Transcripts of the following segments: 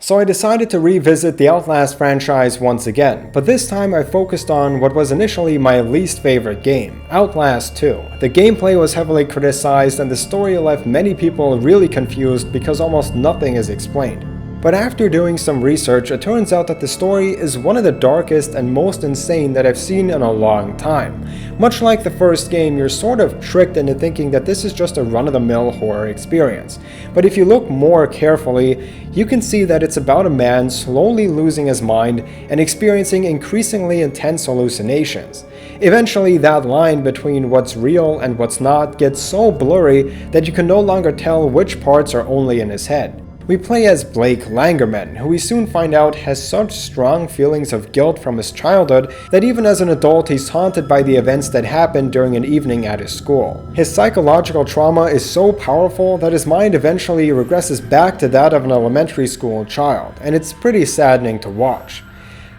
So I decided to revisit the Outlast franchise once again, but this time I focused on what was initially my least favorite game, Outlast 2. The gameplay was heavily criticized and the story left many people really confused because almost nothing is explained. But after doing some research, it turns out that the story is one of the darkest and most insane that I've seen in a long time. Much like the first game, you're sort of tricked into thinking that this is just a run-of-the-mill horror experience. But if you look more carefully, you can see that it's about a man slowly losing his mind and experiencing increasingly intense hallucinations. Eventually, that line between what's real and what's not gets so blurry that you can no longer tell which parts are only in his head. We play as Blake Langerman, who we soon find out has such strong feelings of guilt from his childhood that even as an adult he's haunted by the events that happened during an evening at his school. His psychological trauma is so powerful that his mind eventually regresses back to that of an elementary school child, and it's pretty saddening to watch.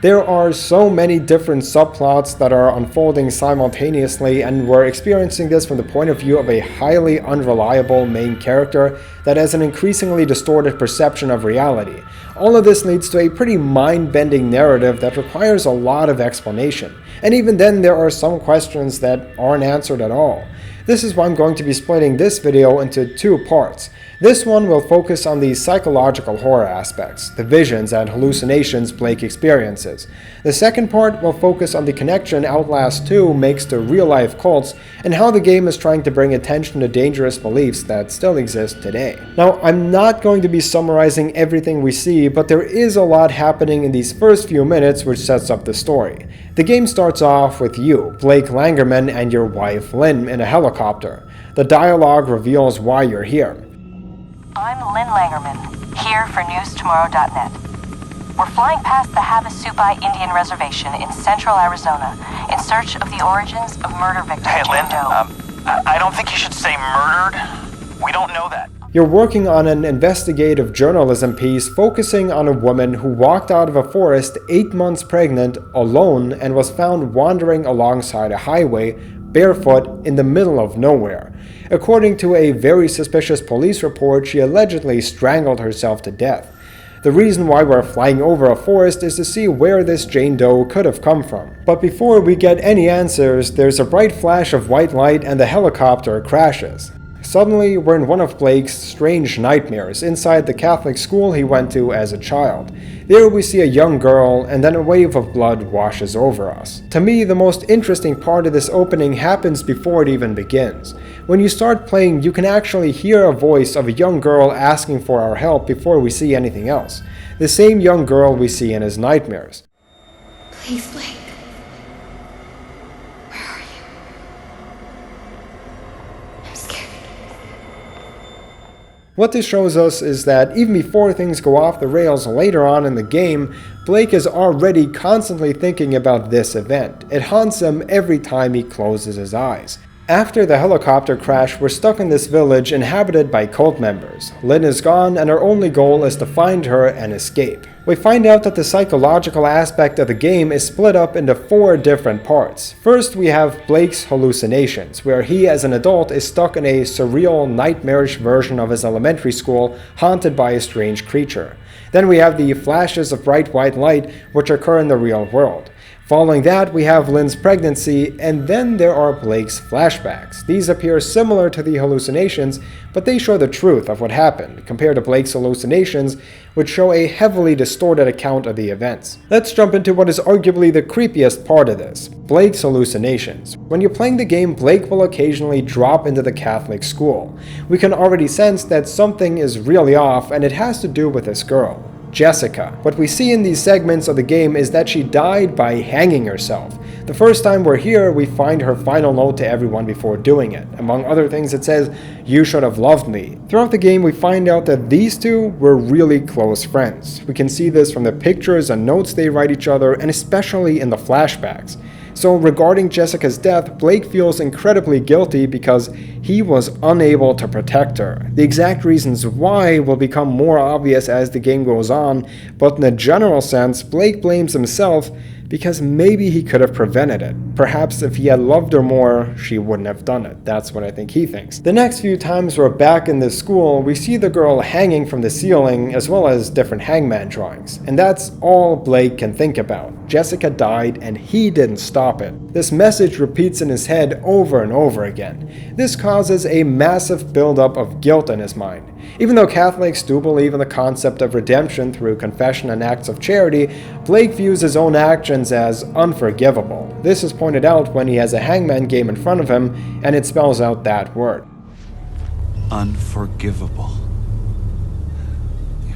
There are so many different subplots that are unfolding simultaneously, and we're experiencing this from the point of view of a highly unreliable main character that has an increasingly distorted perception of reality. All of this leads to a pretty mind-bending narrative that requires a lot of explanation, and even then there are some questions that aren't answered at all. This is why I'm going to be splitting this video into two parts. This one will focus on the psychological horror aspects, the visions and hallucinations Blake experiences. The second part will focus on the connection Outlast 2 makes to real-life cults and how the game is trying to bring attention to dangerous beliefs that still exist today. Now, I'm not going to be summarizing everything we see, but there is a lot happening in these first few minutes which sets up the story. The game starts off with you, Blake Langerman, and your wife Lynn in a helicopter. The dialogue reveals why you're here. I'm Lynn Langerman, here for NewsTomorrow.net. We're flying past the Havasupai Indian Reservation in central Arizona in search of the origins of murder victim Hey, Lynn, Jane Doe. I don't think you should say murdered. We don't know that. You're working on an investigative journalism piece focusing on a woman who walked out of a forest 8 months pregnant, alone, and was found wandering alongside a highway, barefoot, in the middle of nowhere. According to a very suspicious police report, she allegedly strangled herself to death. The reason why we're flying over a forest is to see where this Jane Doe could have come from. But before we get any answers, there's a bright flash of white light and the helicopter crashes. Suddenly, we're in one of Blake's strange nightmares inside the Catholic school he went to as a child. There we see a young girl, and then a wave of blood washes over us. To me, the most interesting part of this opening happens before it even begins. When you start playing, you can actually hear a voice of a young girl asking for our help before we see anything else. The same young girl we see in his nightmares. Please, Blake. Where are you? I'm scared. What this shows us is that even before things go off the rails later on in the game, Blake is already constantly thinking about this event. It haunts him every time he closes his eyes. After the helicopter crash, we're stuck in this village inhabited by cult members. Lynn is gone, and our only goal is to find her and escape. We find out that the psychological aspect of the game is split up into 4 different parts. First, we have Blake's hallucinations, where he as an adult is stuck in a surreal, nightmarish version of his elementary school, haunted by a strange creature. Then we have the flashes of bright white light, which occur in the real world. Following that, we have Lynn's pregnancy, and then there are Blake's flashbacks. These appear similar to the hallucinations, but they show the truth of what happened, compared to Blake's hallucinations, which show a heavily distorted account of the events. Let's jump into what is arguably the creepiest part of this, Blake's hallucinations. When you're playing the game, Blake will occasionally drop into the Catholic school. We can already sense that something is really off, and it has to do with this girl, Jessica. What we see in these segments of the game is that she died by hanging herself. The first time we're here, we find her final note to everyone before doing it. Among other things, it says, "You should have loved me." Throughout the game, we find out that these two were really close friends. We can see this from the pictures and notes they write each other, and especially in the flashbacks. So regarding Jessica's death, Blake feels incredibly guilty because he was unable to protect her. The exact reasons why will become more obvious as the game goes on, but in a general sense, Blake blames himself because maybe he could have prevented it. Perhaps if he had loved her more, she wouldn't have done it. That's what I think he thinks. The next few times we're back in this school, we see the girl hanging from the ceiling as well as different hangman drawings. And that's all Blake can think about. Jessica died and he didn't stop it. This message repeats in his head over and over again. This causes a massive buildup of guilt in his mind. Even though Catholics do believe in the concept of redemption through confession and acts of charity, Blake views his own actions as unforgivable. This is pointed out when he has a hangman game in front of him and it spells out that word. Unforgivable. Yeah.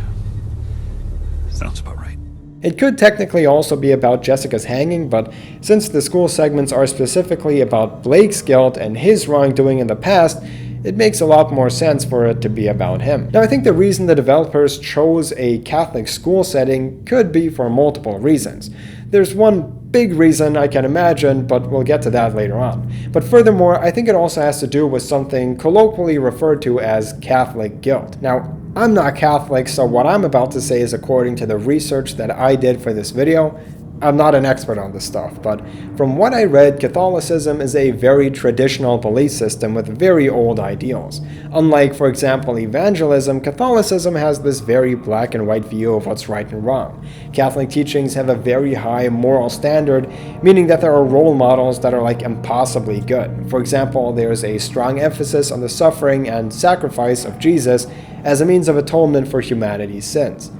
Sounds about right. It could technically also be about Jessica's hanging, but since the school segments are specifically about Blake's guilt and his wrongdoing in the past, it makes a lot more sense for it to be about him. Now, I think the reason the developers chose a Catholic school setting could be for multiple reasons. There's one big reason I can imagine, but we'll get to that later on. But furthermore, I think it also has to do with something colloquially referred to as Catholic guilt. Now, I'm not Catholic, so what I'm about to say is according to the research that I did for this video. I'm not an expert on this stuff, but from what I read, Catholicism is a very traditional belief system with very old ideals. Unlike, for example, evangelism, Catholicism has this very black and white view of what's right and wrong. Catholic teachings have a very high moral standard, meaning that there are role models that are like impossibly good. For example, there's a strong emphasis on the suffering and sacrifice of Jesus as a means of atonement for humanity's sins.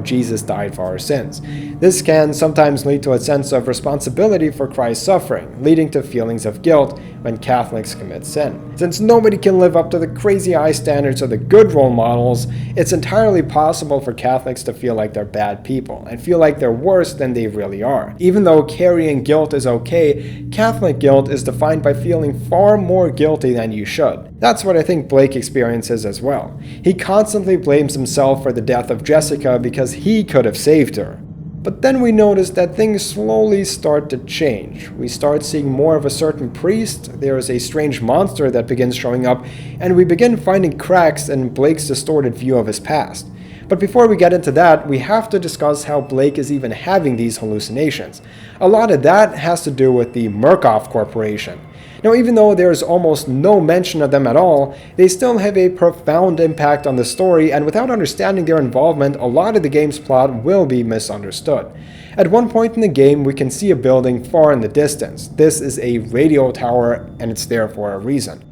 Jesus died for our sins. This can sometimes lead to a sense of responsibility for Christ's suffering, leading to feelings of guilt when Catholics commit sin. Since nobody can live up to the crazy high standards of the good role models, it's entirely possible for Catholics to feel like they're bad people and feel like they're worse than they really are. Even though carrying guilt is okay, Catholic guilt is defined by feeling far more guilty than you should. That's what I think Blake experiences as well. He constantly blames himself for the death of Jessica because he could have saved her. But then we notice that things slowly start to change. We start seeing more of a certain priest, there is a strange monster that begins showing up, and we begin finding cracks in Blake's distorted view of his past. But before we get into that, we have to discuss how Blake is even having these hallucinations. A lot of that has to do with the Merkoff Corporation. Now, even though there's almost no mention of them at all, they still have a profound impact on the story, and without understanding their involvement, a lot of the game's plot will be misunderstood. At one point in the game, we can see a building far in the distance. This is a radio tower, and it's there for a reason.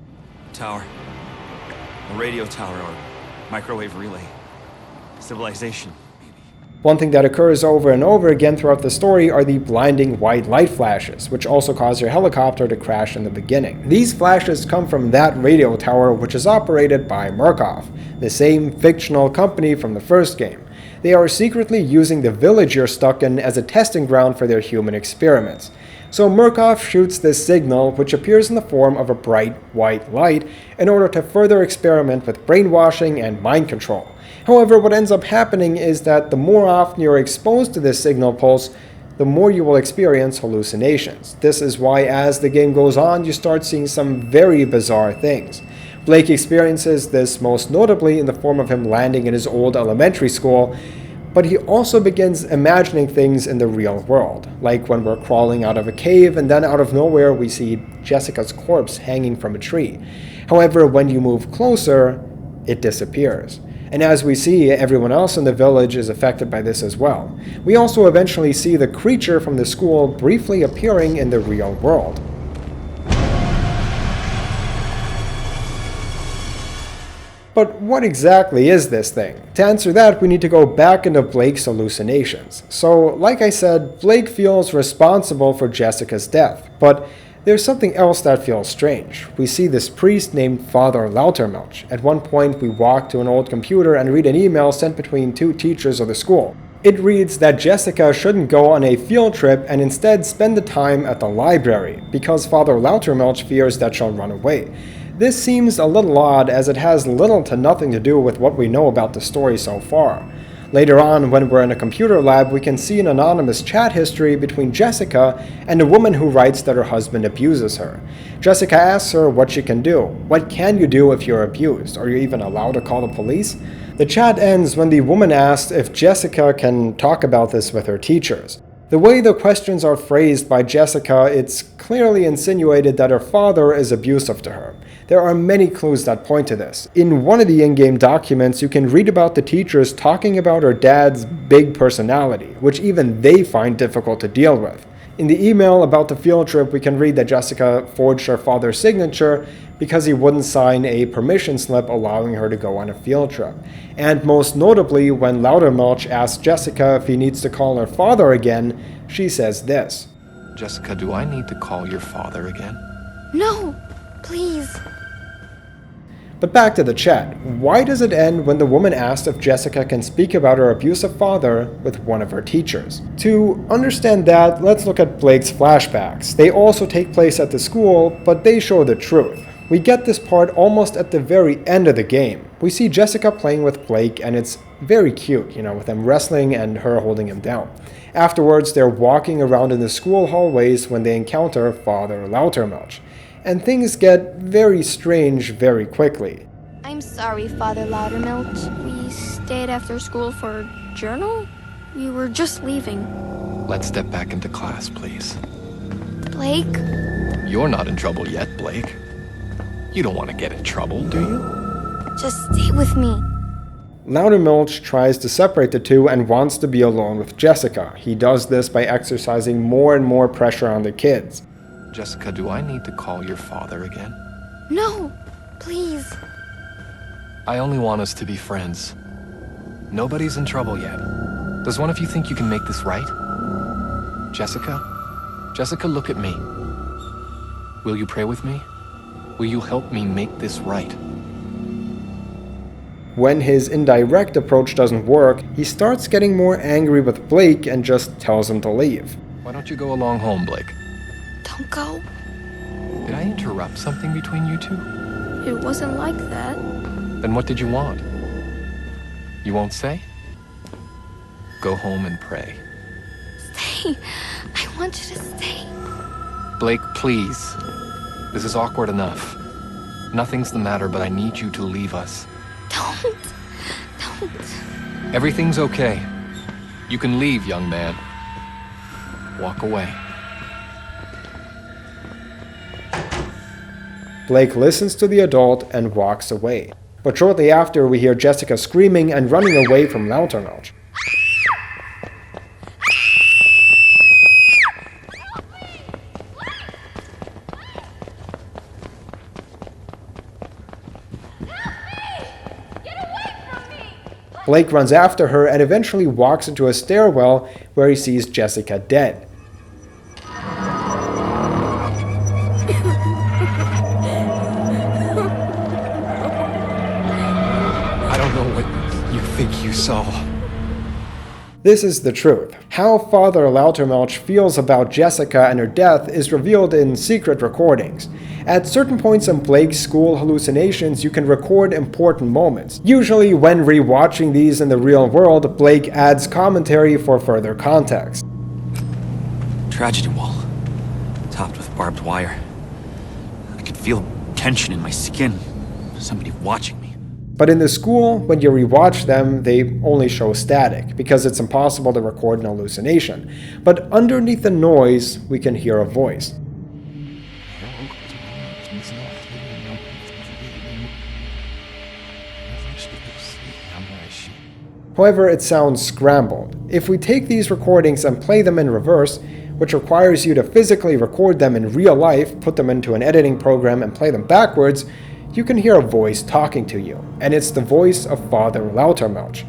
Tower. A radio tower or microwave relay. Civilization. One thing that occurs over and over again throughout the story are the blinding white light flashes, which also cause your helicopter to crash in the beginning. These flashes come from that radio tower, which is operated by Merkoff, the same fictional company from the first game. They are secretly using the village you're stuck in as a testing ground for their human experiments. So Merkoff shoots this signal, which appears in the form of a bright white light, in order to further experiment with brainwashing and mind control. However, what ends up happening is that the more often you're exposed to this signal pulse, the more you will experience hallucinations. This is why as the game goes on, you start seeing some very bizarre things. Blake experiences this most notably in the form of him landing in his old elementary school, but he also begins imagining things in the real world, like when we're crawling out of a cave and then out of nowhere we see Jessica's corpse hanging from a tree. However, when you move closer, it disappears. And as we see, everyone else in the village is affected by this as well. We also eventually see the creature from the school briefly appearing in the real world. But what exactly is this thing? To answer that, we need to go back into Blake's hallucinations. So, like I said, Blake feels responsible for Jessica's death, but there's something else that feels strange. We see this priest named Father Loutermilch. At one point, we walk to an old computer and read an email sent between two teachers of the school. It reads that Jessica shouldn't go on a field trip and instead spend the time at the library, because Father Loutermilch fears that she'll run away. This seems a little odd, as it has little to nothing to do with what we know about the story so far. Later on, when we're in a computer lab, we can see an anonymous chat history between Jessica and a woman who writes that her husband abuses her. Jessica asks her what she can do. What can you do if you're abused? Are you even allowed to call the police? The chat ends when the woman asks if Jessica can talk about this with her teachers. The way the questions are phrased by Jessica, it's clearly insinuated that her father is abusive to her. There are many clues that point to this. In one of the in-game documents, you can read about the teachers talking about her dad's big personality, which even they find difficult to deal with. In the email about the field trip, we can read that Jessica forged her father's signature because he wouldn't sign a permission slip allowing her to go on a field trip. And most notably, when Loutermilch asks Jessica if he needs to call her father again, she says this. Jessica, do I need to call your father again? No, please. But back to the chat. Why does it end when the woman asks if Jessica can speak about her abusive father with one of her teachers? To understand that, let's look at Blake's flashbacks. They also take place at the school, but they show the truth. We get this part almost at the very end of the game. We see Jessica playing with Blake, and it's very cute, with them wrestling and her holding him down. Afterwards, they're walking around in the school hallways when they encounter Father Loutermilch. And things get very strange very quickly. I'm sorry, Father Loutermilch. We stayed after school for a journal? We were just leaving. Let's step back into class, please. Blake? You're not in trouble yet, Blake. You don't want to get in trouble, do you? Just stay with me. Loutermilch tries to separate the two and wants to be alone with Jessica. He does this by exercising more and more pressure on the kids. Jessica, do I need to call your father again? No, please. I only want us to be friends. Nobody's in trouble yet. Does one of you think you can make this right? Jessica? Jessica, look at me. Will you pray with me? Will you help me make this right? When his indirect approach doesn't work, he starts getting more angry with Blake and just tells him to leave. Why don't you go along home, Blake? Don't go. Did I interrupt something between you two? It wasn't like that. Then what did you want? You won't say? Go home and pray. Stay. I want you to stay. Blake, please. This is awkward enough. Nothing's the matter, but I need you to leave us. Don't. Everything's okay. You can leave, young man. Walk away. Blake listens to the adult and walks away. But shortly after, we hear Jessica screaming and running away from Loutermilch. Blake runs after her and eventually walks into a stairwell where he sees Jessica dead. Saw. This is the truth. How Father Loutermilch feels about Jessica and her death is revealed in secret recordings. At certain points in Blake's school hallucinations, you can record important moments. Usually when rewatching these in the real world, Blake adds commentary for further context. Tragedy wall, topped with barbed wire. I could feel tension in my skin. Somebody watching me. But in the school, when you rewatch them, they only show static, because it's impossible to record an hallucination. But underneath the noise, we can hear a voice. However, it sounds scrambled. If we take these recordings and play them in reverse, which requires you to physically record them in real life, put them into an editing program and play them backwards, you can hear a voice talking to you, and it's the voice of Father Loutermilch.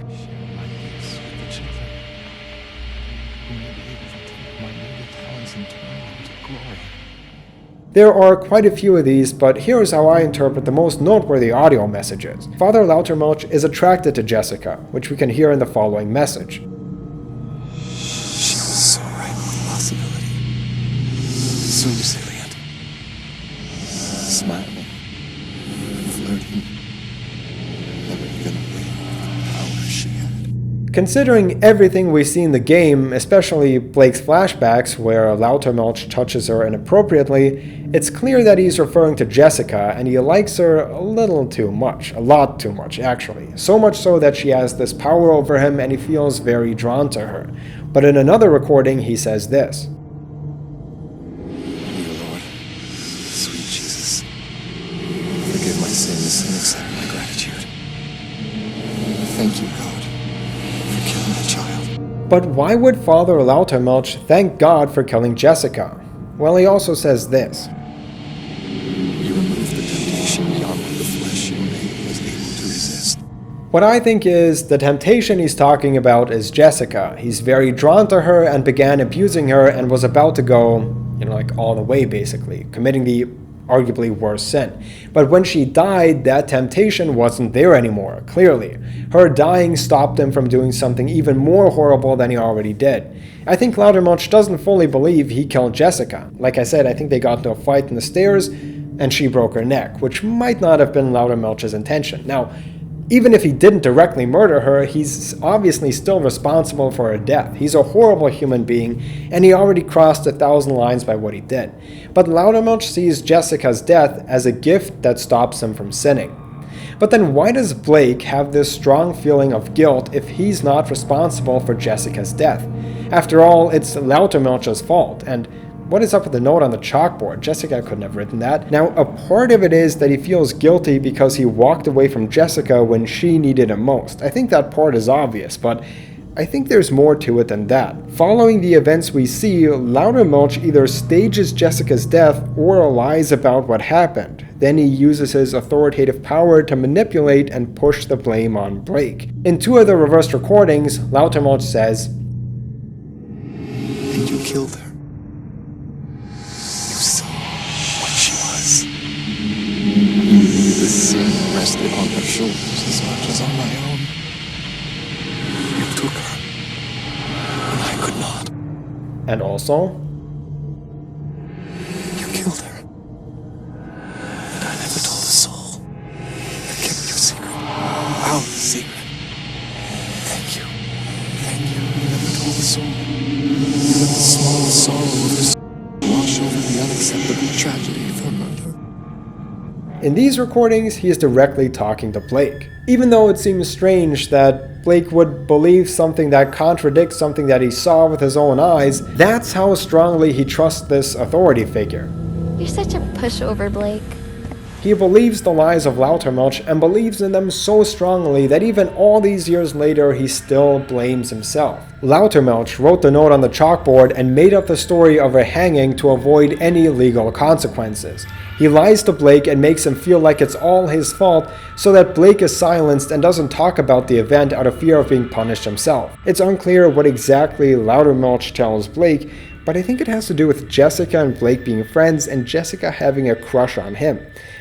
There are quite a few of these, but here's how I interpret the most noteworthy audio messages. Father Loutermilch is attracted to Jessica, which we can hear in the following message. She was so right with the possibility. Soon salient. Smiling. Flirting. Never gonna be the power she had. Considering everything we see in the game, especially Blake's flashbacks where Loutermilch touches her inappropriately, It's clear that he's referring to Jessica, and he likes her a little too much, a lot too much actually, so much so that she has this power over him and he feels very drawn to her. But in another recording he says this. Dear Lord, sweet Jesus, forgive my sins and accept my gratitude. Thank you, God, for killing my child. But why would Father Loutermilch thank God for killing Jessica? Well, he also says this. You removed the temptation beyond what the flesh in me was able to resist. What I think is the temptation he's talking about is Jessica. He's very drawn to her and began abusing her and was about to go, like all the way basically, committing the arguably worse sin. But when she died, that temptation wasn't there anymore, clearly. Her dying stopped him from doing something even more horrible than he already did. I think Loutermilch doesn't fully believe he killed Jessica. Like I said, I think they got into a fight in the stairs and she broke her neck, which might not have been Loutermilch's intention. Now, even if he didn't directly murder her, he's obviously still responsible for her death. He's a horrible human being, and he already crossed 1,000 lines by what he did. But Loutermilch sees Jessica's death as a gift that stops him from sinning. But then why does Blake have this strong feeling of guilt if he's not responsible for Jessica's death? After all, it's Loutermilch's fault, and what is up with the note on the chalkboard? Jessica couldn't have written that. Now, a part of it is that he feels guilty because he walked away from Jessica when she needed him most. I think that part is obvious, but I think there's more to it than that. Following the events we see, Loutermilch either stages Jessica's death or lies about what happened. Then he uses his authoritative power to manipulate and push the blame on Blake. In two of the reversed recordings, Loutermilch says, And you killed her. You saw what she was. You knew the sin rested on her shoulders as much as on my own. You took her, and I could not. and also, You killed her. And I never told a soul. I kept your secret. Our secret. Thank you. Thank you. You never told a soul. You let the small sorrow of her soul wash over the unacceptable tragedy of her murder. in these recordings, he is directly talking to Blake. Even though it seems strange that Blake would believe something that contradicts something that he saw with his own eyes, that's how strongly he trusts this authority figure. You're such a pushover, Blake. He believes the lies of Loutermilch and believes in them so strongly that even all these years later he still blames himself. Loutermilch wrote the note on the chalkboard and made up the story of her hanging to avoid any legal consequences. He lies to Blake and makes him feel like it's all his fault so that Blake is silenced and doesn't talk about the event out of fear of being punished himself. It's unclear what exactly Loutermilch tells Blake, but I think it has to do with Jessica and Blake being friends and Jessica having a crush on him.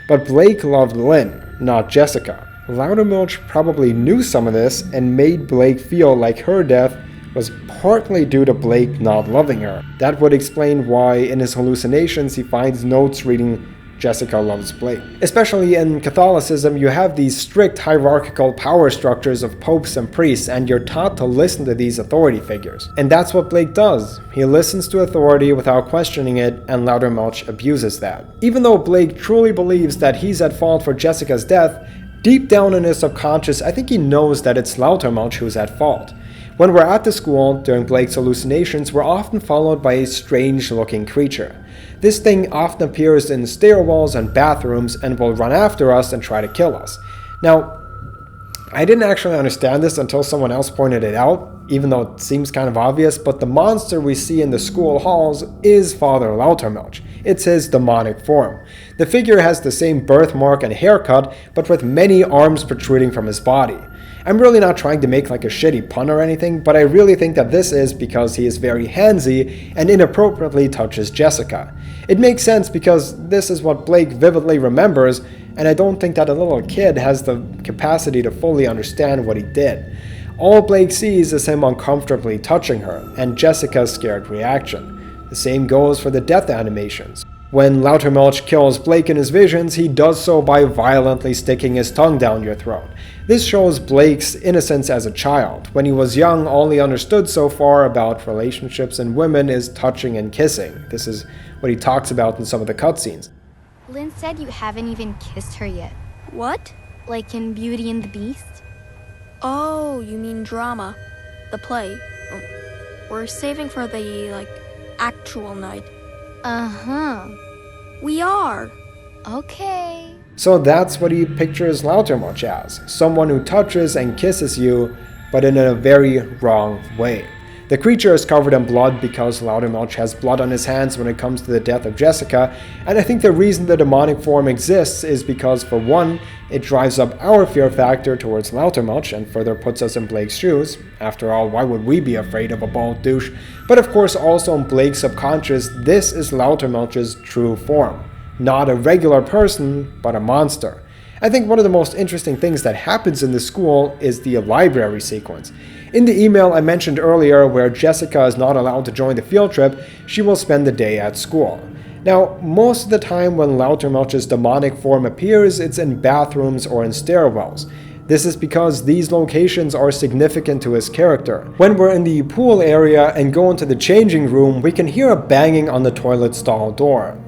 But Blake loved Lynn, not Jessica. Loutermilch probably knew some of this and made Blake feel like her death was partly due to Blake not loving her. That would explain why in his hallucinations he finds notes reading Jessica loves Blake. Especially in Catholicism, you have these strict hierarchical power structures of popes and priests, and you're taught to listen to these authority figures. And that's what Blake does. He listens to authority without questioning it, and Loutermilch abuses that. Even though Blake truly believes that he's at fault for Jessica's death, deep down in his subconscious, I think he knows that it's Loutermilch who's at fault. When we're at the school, during Blake's hallucinations, we're often followed by a strange-looking creature. This thing often appears in stairwells and bathrooms and will run after us and try to kill us. Now, I didn't actually understand this until someone else pointed it out, even though it seems kind of obvious, but the monster we see in the school halls is Father Loutermilch. It's his demonic form. The figure has the same birthmark and haircut, but with many arms protruding from his body. I'm really not trying to make like a shitty pun or anything, but I really think that this is because he is very handsy and inappropriately touches Jessica. It makes sense because this is what Blake vividly remembers, and I don't think that a little kid has the capacity to fully understand what he did. All Blake sees is him uncomfortably touching her, and Jessica's scared reaction. The same goes for the death animations. When Loutermilch kills Blake in his visions, he does so by violently sticking his tongue down your throat. This shows Blake's innocence as a child. When he was young, all he understood so far about relationships and women is touching and kissing. This is what he talks about in some of the cutscenes. Lynn said you haven't even kissed her yet. What? Like in Beauty and the Beast? Oh, you mean drama. The play. We're saving for the, actual night. Uh-huh. We are. Okay. So that's what he pictures Loutermilch as, someone who touches and kisses you, but in a very wrong way. The creature is covered in blood because Loutermilch has blood on his hands when it comes to the death of Jessica, and I think the reason the demonic form exists is because, for one, it drives up our fear factor towards Loutermilch and further puts us in Blake's shoes. After all, why would we be afraid of a bald douche? But of course, also in Blake's subconscious, this is Loutermilch's true form. Not a regular person, but a monster. I think one of the most interesting things that happens in the school is the library sequence. In the email I mentioned earlier, where Jessica is not allowed to join the field trip, she will spend the day at school. Now, most of the time when Loutermilch's demonic form appears, it's in bathrooms or in stairwells. This is because these locations are significant to his character. When we're in the pool area and go into the changing room, we can hear a banging on the toilet stall door.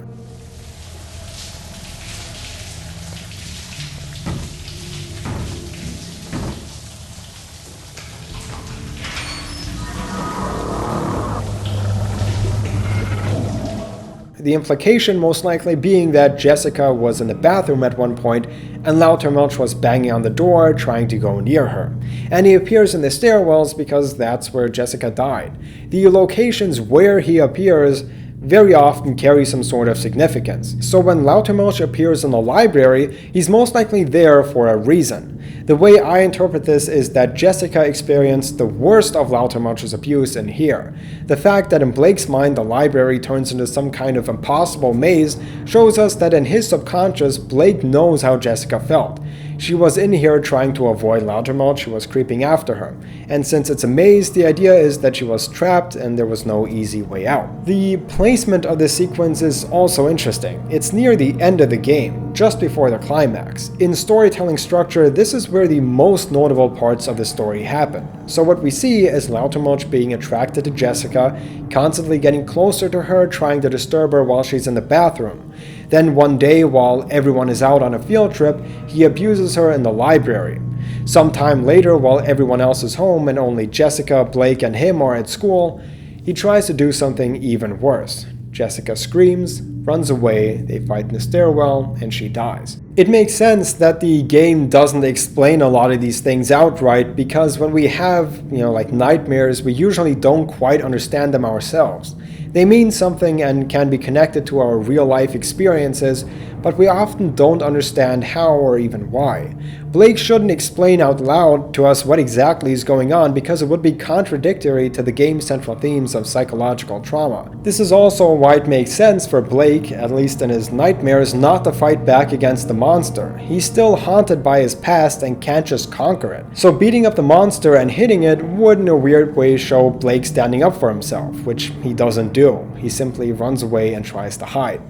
The implication most likely being that Jessica was in the bathroom at one point and Loutermilch was banging on the door trying to go near her. And he appears in the stairwells because that's where Jessica died. The locations where he appears very often carry some sort of significance. So when Loutermilch appears in the library, he's most likely there for a reason. The way I interpret this is that Jessica experienced the worst of Loutermilch's abuse in here. The fact that in Blake's mind the library turns into some kind of impossible maze shows us that in his subconscious, Blake knows how Jessica felt. She was in here trying to avoid Loutermilch, who was creeping after her. And since it's a maze, the idea is that she was trapped and there was no easy way out. The placement of the sequence is also interesting. It's near the end of the game, just before the climax. In storytelling structure, this is where the most notable parts of the story happen. So what we see is Loutermilch being attracted to Jessica, constantly getting closer to her, trying to disturb her while she's in the bathroom. Then one day, while everyone is out on a field trip, he abuses her in the library. Sometime later, while everyone else is home and only Jessica, Blake, and him are at school, he tries to do something even worse. Jessica screams, runs away, they fight in the stairwell, and she dies. It makes sense that the game doesn't explain a lot of these things outright, because when we have, like nightmares, we usually don't quite understand them ourselves. They mean something and can be connected to our real-life experiences, but we often don't understand how or even why. Blake shouldn't explain out loud to us what exactly is going on, because it would be contradictory to the game's central themes of psychological trauma. This is also why it makes sense for Blake, at least in his nightmares, not to fight back against the monster. He's still haunted by his past and can't just conquer it. So beating up the monster and hitting it would in a weird way show Blake standing up for himself, which he doesn't do. He simply runs away and tries to hide.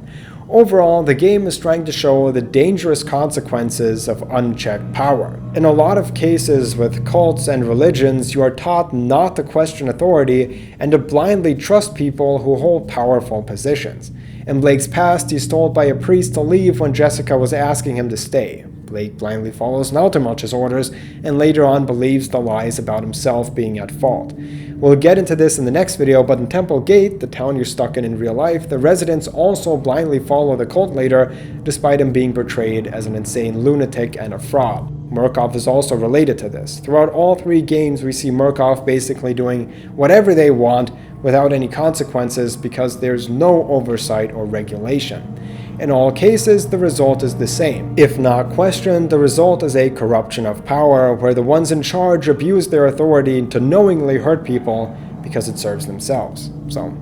Overall, the game is trying to show the dangerous consequences of unchecked power. In a lot of cases with cults and religions, you are taught not to question authority and to blindly trust people who hold powerful positions. In Blake's past, he's told by a priest to leave when Jessica was asking him to stay. Blake blindly follows Loutermilch's orders and later on believes the lies about himself being at fault. We'll get into this in the next video, but in Temple Gate, the town you're stuck in real life, the residents also blindly follow the cult leader despite him being portrayed as an insane lunatic and a fraud. Merkoff is also related to this. Throughout all three games, we see Merkoff basically doing whatever they want without any consequences because there's no oversight or regulation. In all cases, the result is the same. If not questioned, the result is a corruption of power, where the ones in charge abuse their authority to knowingly hurt people because it serves themselves. So,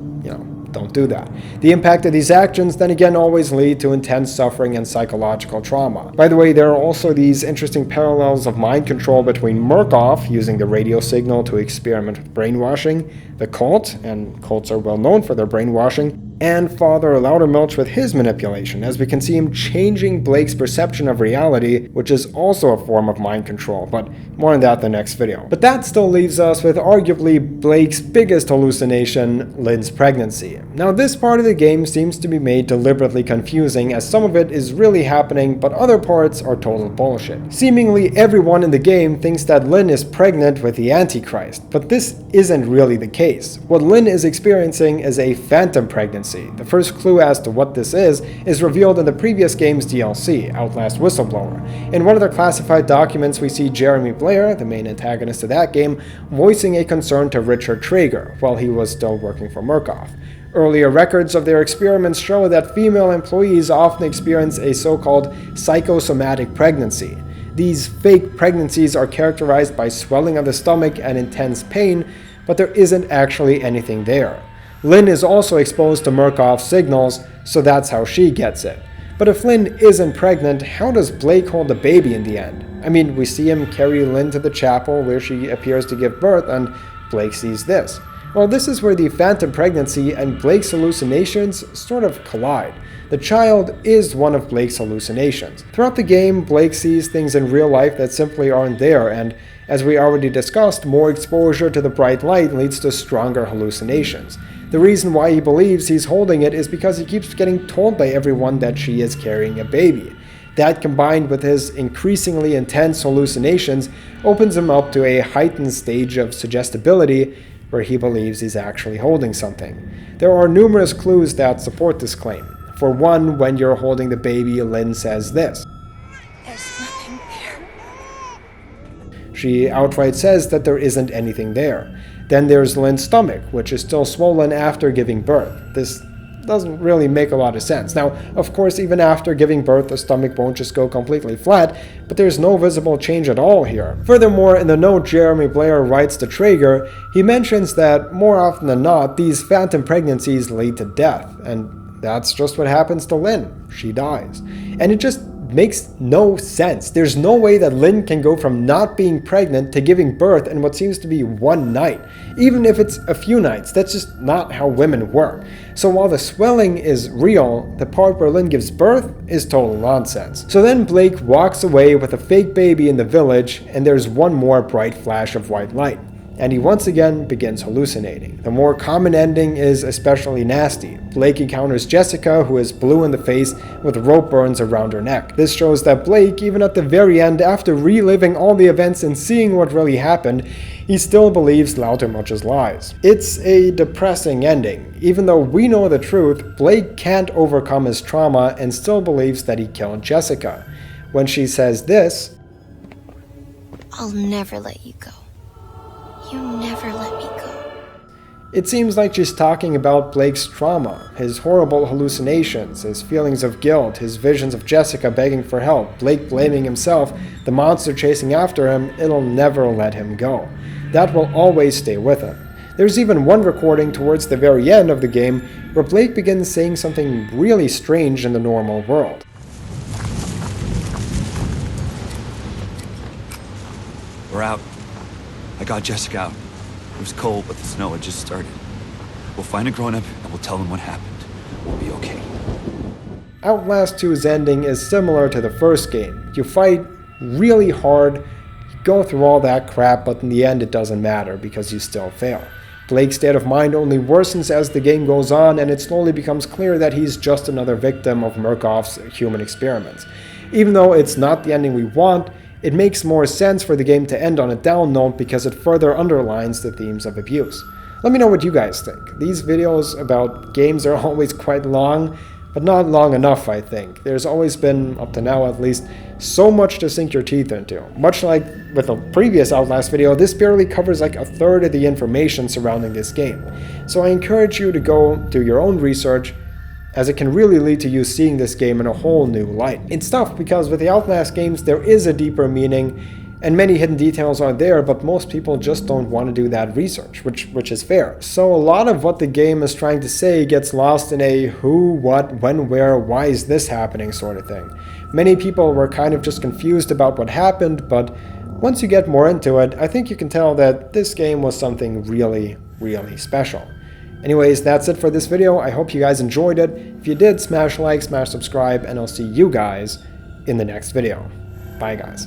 don't do that. The impact of these actions then again always lead to intense suffering and psychological trauma. By the way, there are also these interesting parallels of mind control between Merkoff, using the radio signal to experiment with brainwashing, the cult, and cults are well known for their brainwashing, and Father Loutermilch with his manipulation, as we can see him changing Blake's perception of reality, which is also a form of mind control, but more on that in the next video. But that still leaves us with arguably Blake's biggest hallucination, Lynn's pregnancy. Now this part of the game seems to be made deliberately confusing, as some of it is really happening but other parts are total bullshit. Seemingly everyone in the game thinks that Lynn is pregnant with the Antichrist, but this isn't really the case. What Lynn is experiencing is a phantom pregnancy. The first clue as to what this is revealed in the previous game's DLC, Outlast Whistleblower. In one of the classified documents we see Jeremy Blair, the main antagonist of that game, voicing a concern to Richard Traeger while he was still working for Merkoff. Earlier records of their experiments show that female employees often experience a so-called psychosomatic pregnancy. These fake pregnancies are characterized by swelling of the stomach and intense pain, but there isn't actually anything there. Lynn is also exposed to Merkoff's signals, so that's how she gets it. But if Lynn isn't pregnant, how does Blake hold the baby in the end? I mean, we see him carry Lynn to the chapel where she appears to give birth, and Blake sees this. Well, this is where the phantom pregnancy and Blake's hallucinations sort of collide. The child is one of Blake's hallucinations. Throughout the game, Blake sees things in real life that simply aren't there, and as we already discussed, more exposure to the bright light leads to stronger hallucinations. The reason why he believes he's holding it is because he keeps getting told by everyone that she is carrying a baby. That, combined with his increasingly intense hallucinations, opens him up to a heightened stage of suggestibility where he believes he's actually holding something. There are numerous clues that support this claim. For one, when you're holding the baby, Lynn says this. There's nothing there. She outright says that there isn't anything there. Then there's Lynn's stomach, which is still swollen after giving birth. This doesn't really make a lot of sense. Now, of course, even after giving birth, the stomach won't just go completely flat, but there's no visible change at all here. Furthermore, in the note Jeremy Blair writes to Traeger, he mentions that more often than not, these phantom pregnancies lead to death, and that's just what happens to Lynn. She dies. And it just makes no sense. There's no way that Lynn can go from not being pregnant to giving birth in what seems to be one night. Even if it's a few nights, that's just not how women work. So while the swelling is real, the part where Lynn gives birth is total nonsense. So then Blake walks away with a fake baby in the village, and there's one more bright flash of white light, and he once again begins hallucinating. The more common ending is especially nasty. Blake encounters Jessica, who is blue in the face with rope burns around her neck. This shows that Blake, even at the very end, after reliving all the events and seeing what really happened, he still believes Loutermilch's lies. It's a depressing ending. Even though we know the truth, Blake can't overcome his trauma and still believes that he killed Jessica. When she says this, I'll never let you go. You never let me go. it seems like she's talking about Blake's trauma, his horrible hallucinations, his feelings of guilt, his visions of Jessica begging for help, Blake blaming himself, the monster chasing after him. It'll never let him go. That will always stay with him. There's even one recording towards the very end of the game where Blake begins saying something really strange in the normal world. We're out. I got Jessica out. It was cold, but the snow had just started. We'll find a grown-up and we'll tell them what happened. We'll be okay. Outlast 2's ending is similar to the first game. You fight really hard, you go through all that crap, but in the end it doesn't matter because you still fail. Blake's state of mind only worsens as the game goes on, and it slowly becomes clear that he's just another victim of Merkoff's human experiments. Even though it's not the ending we want, it makes more sense for the game to end on a down note because it further underlines the themes of abuse. Let me know what you guys think. These videos about games are always quite long, but not long enough, I think. There's always been, up to now at least, so much to sink your teeth into. Much like with the previous Outlast video, this barely covers like a third of the information surrounding this game. So I encourage you to go do your own research, as it can really lead to you seeing this game in a whole new light. It's tough because with the Outlast games there is a deeper meaning, and many hidden details are there, but most people just don't want to do that research, which is fair. So a lot of what the game is trying to say gets lost in a who, what, when, where, why is this happening sort of thing. Many people were kind of just confused about what happened, but once you get more into it, I think you can tell that this game was something really, really special. Anyways, that's it for this video. I hope you guys enjoyed it. If you did, smash like, smash subscribe, and I'll see you guys in the next video. Bye guys.